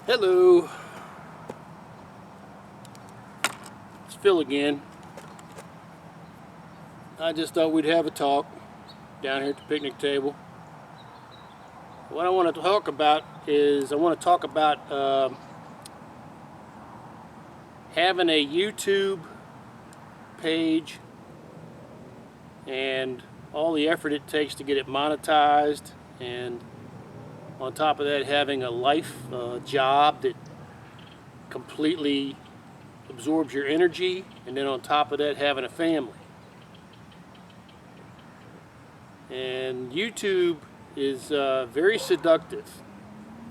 Hello, it's Phil again. I just thought we'd have a talk down here at the picnic table. What I want to talk about is having a YouTube page and all the effort it takes to get it monetized, and on top of that having a life job that completely absorbs your energy, and then on top of that having a family. And YouTube is very seductive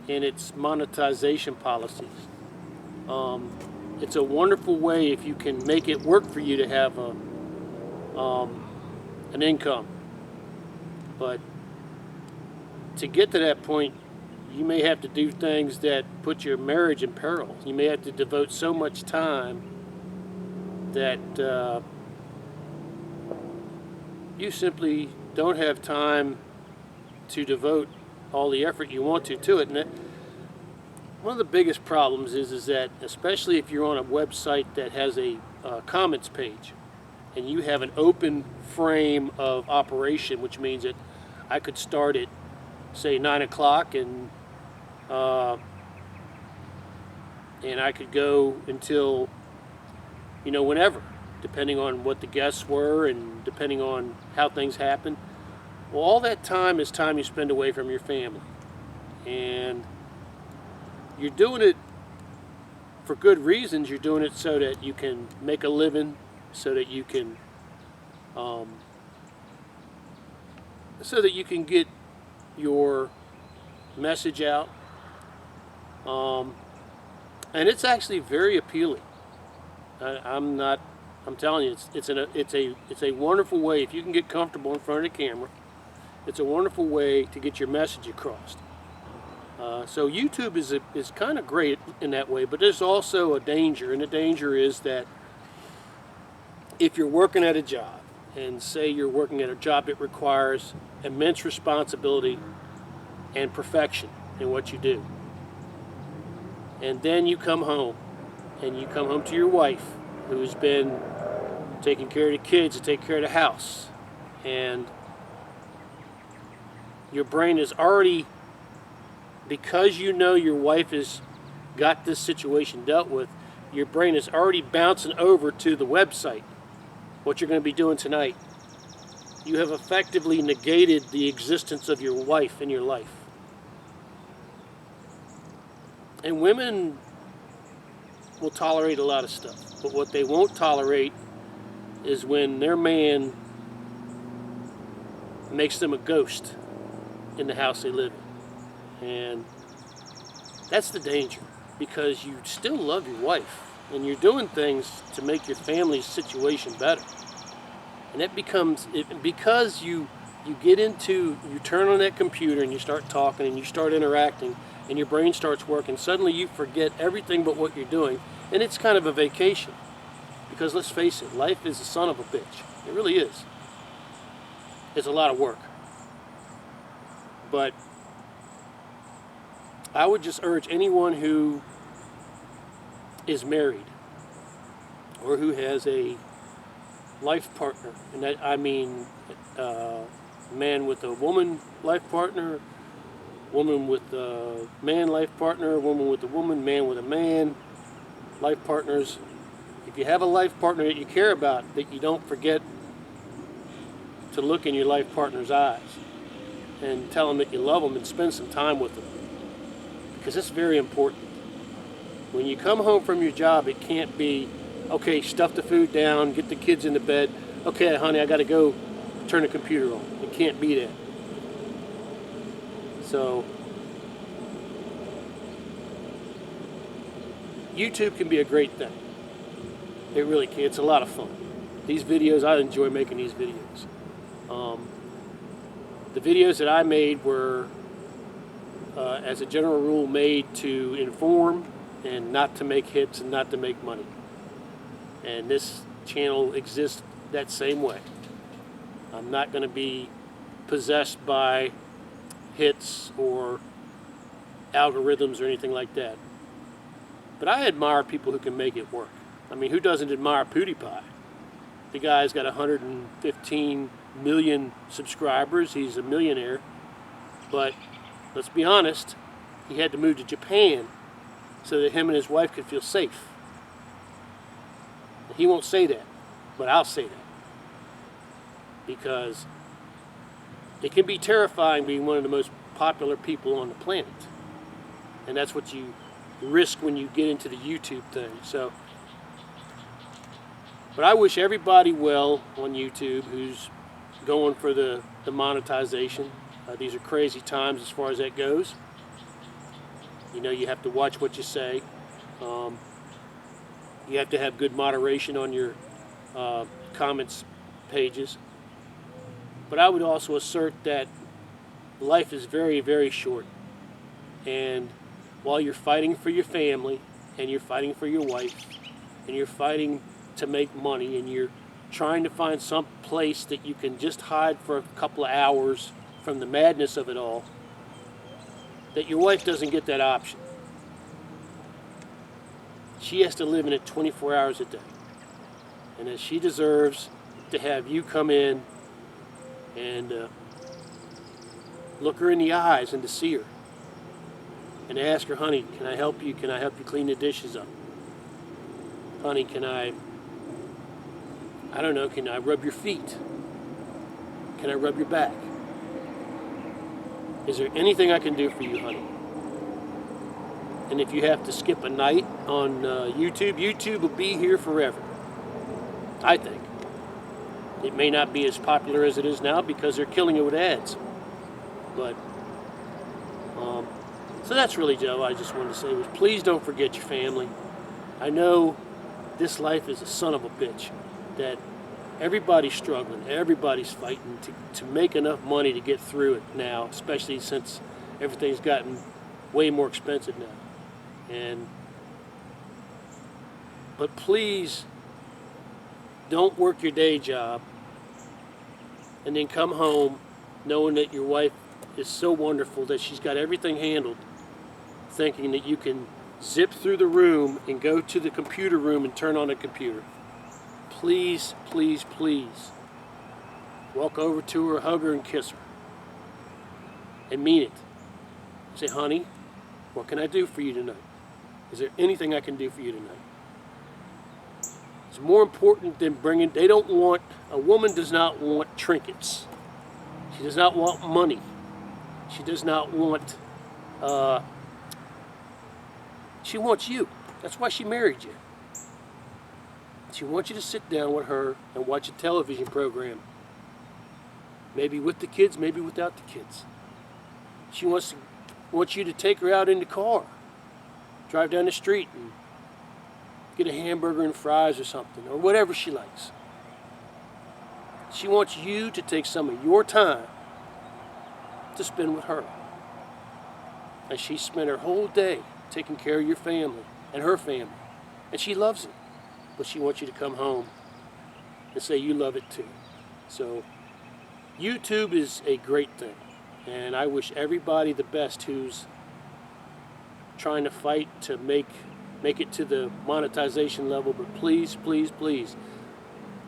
in its monetization policies. It's a wonderful way if you can make it work for you to have an income. But to get to that point, you may have to do things that put your marriage in peril. You may have to devote so much time that you simply don't have time to devote all the effort you want to it. And one of the biggest problems is that, especially if you're on a website that has a comments page and you have an open frame of operation, which means that I could start at, say, 9 o'clock and I could go until, whenever, depending on what the guests were and depending on how things happen. Well, all that time is time you spend away from your family. And you're doing it for good reasons. You're doing it so that you can make a living, so that you can get your message out. And it's actually very appealing. I'm telling you, it's a wonderful way. If you can get comfortable in front of the camera, it's a wonderful way to get your message across. So YouTube is kind of great in that way, but there's also a danger, and the danger is that if you're working at a job, and say you're working at a job that requires immense responsibility and perfection in what you do, and then you come home, and you come home to your wife, who's been taking care of the kids and taking care of the house, and your brain is already, because you know your wife has got this situation dealt with, your brain is already bouncing over to the website, what you're going to be doing tonight. You have effectively negated the existence of your wife in your life. And women will tolerate a lot of stuff, but what they won't tolerate is when their man makes them a ghost in the house they live in. And that's the danger, because you still love your wife and you're doing things to make your family's situation better. And that becomes, because you turn on that computer and you start talking and you start interacting and your brain starts working, suddenly you forget everything but what you're doing, and it's kind of a vacation. Because let's face it, life is a son of a bitch. It really is. It's a lot of work. But I would just urge anyone who is married or who has a life partner, and that I mean man with a woman life partner, woman with a man life partner, woman with a woman, man with a man life partners. If you have a life partner that you care about, that you don't forget to look in your life partner's eyes and tell them that you love them and spend some time with them, because it's very important. When you come home from your job, it can't be, okay, stuff the food down, get the kids into bed, okay, honey, I got to go turn the computer on. It can't be that. So YouTube can be a great thing. It really can. It's a lot of fun. These videos, I enjoy making these videos. The videos that I made were, as a general rule, made to inform and not to make hits and not to make money. And this channel exists that same way. I'm not going to be possessed by hits or algorithms or anything like that. But I admire people who can make it work. I mean, who doesn't admire PewDiePie? The guy's got 115 million subscribers. He's a millionaire. But let's be honest, he had to move to Japan so that him and his wife could feel safe. He won't say that, but I'll say that. Because it can be terrifying being one of the most popular people on the planet. And that's what you risk when you get into the YouTube thing. So, but I wish everybody well on YouTube who's going for the monetization. These are crazy times as far as that goes. You know, you have to watch what you say. You have to have good moderation on your comments pages. But I would also assert that life is very, very short. And while you're fighting for your family, and you're fighting for your wife, and you're fighting to make money, and you're trying to find some place that you can just hide for a couple of hours from the madness of it all, that your wife doesn't get that option. She has to live in it 24 hours a day. And that she deserves to have you come in and look her in the eyes and to see her. And ask her, honey, can I help you? Can I help you clean the dishes up? Honey, can I don't know, can I rub your feet? Can I rub your back? Is there anything I can do for you, honey? And if you have to skip a night on YouTube, YouTube will be here forever. I think. It may not be as popular as it is now because they're killing it with ads. But, so that's really, Joe, I just wanted to say was please don't forget your family. I know this life is a son of a bitch. That everybody's struggling, everybody's fighting to make enough money to get through it now, especially since everything's gotten way more expensive now. But please don't work your day job and then come home knowing that your wife is so wonderful that she's got everything handled, thinking that you can zip through the room and go to the computer room and turn on the computer. Please, please, please walk over to her, hug her, and kiss her. And mean it. Say, honey, what can I do for you tonight? Is there anything I can do for you tonight? It's more important than bringing, a woman does not want trinkets. She does not want money. She does not want, she wants you. That's why she married you. She wants you to sit down with her and watch a television program. Maybe with the kids, maybe without the kids. She wants you to take her out in the car. Drive down the street and get a hamburger and fries or something, or whatever she likes. She wants you to take some of your time to spend with her. And she spent her whole day taking care of your family and her family. And she loves it. But she wants you to come home and say you love it too. So YouTube is a great thing. And I wish everybody the best who's trying to fight to make it to the monetization level. But please, please, please,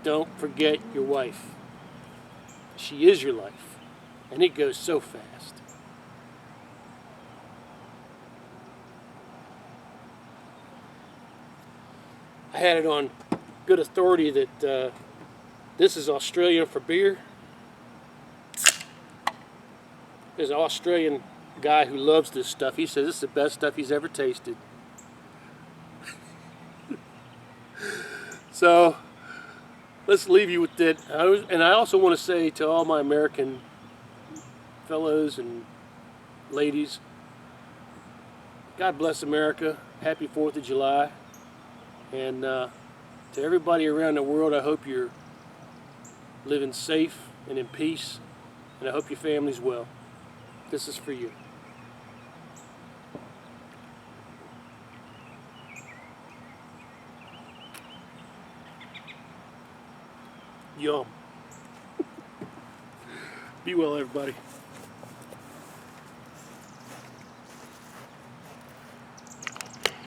don't forget your wife. She is your life. And it goes so fast. I had it on good authority that this is Australian for beer. There's an Australian guy who loves this stuff. He says this is the best stuff he's ever tasted. So let's leave you with that. And I also want to say to all my American fellows and ladies, God bless America. Happy 4th of July. And to everybody around the world, I hope you're living safe and in peace. And I hope your family's well. This is for you. Yum. Be well, everybody.